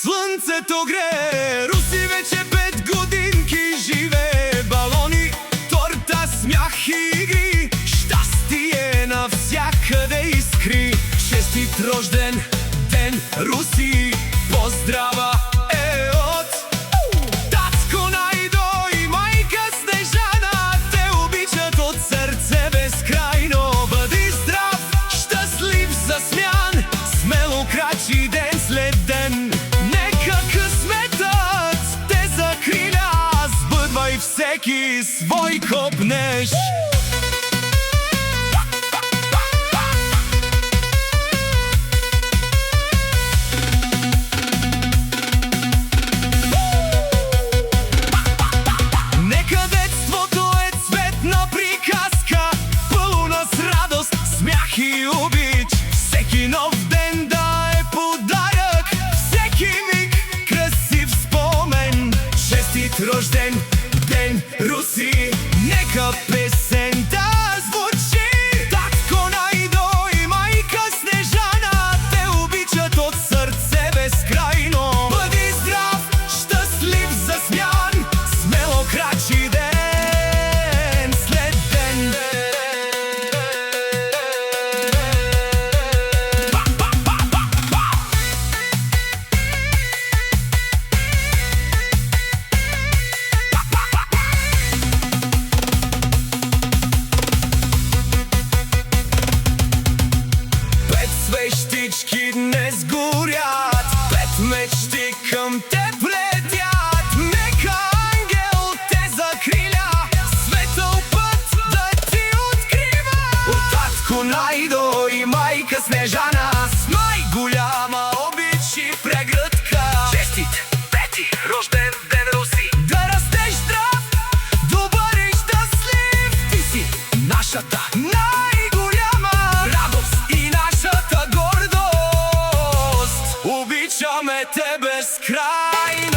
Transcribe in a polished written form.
Слънцето грее, Руси вече 5 годинки живее. Балони, торта, смях и игри, щастие навсякъде искри. Честит рожден ден, Руси, поздрава е от татко Найдо и майка Снежана. Те обичат от сърце безкрайно. Бъди здрав, щастлив, засмян, смело крачи ден след ден. Всеки свой копнеш. Нека детството е цветна приказка, пълна с радост, смях и обич. Всеки нов ден да е подарък, всеки миг красив спомен. Честит рожден ден, Руси, нека песента звучи. Татко Найдо и майка Снежана те обичат от сърце безкрайно. Бъди здрав, щастлив, засмян, смело крачи ден след ден. Свещички днес горят, 5 мечти към теб летят. Нека ангел те закриля, светъл път да ти открива. От татко Найдо и майка Снежана, с най-голяма обич и прегръдка. Честит 5-ти рожден ден, Руси, да растеш здрав, добър и щастлив. Ти си нашата обичаме те безкрайно.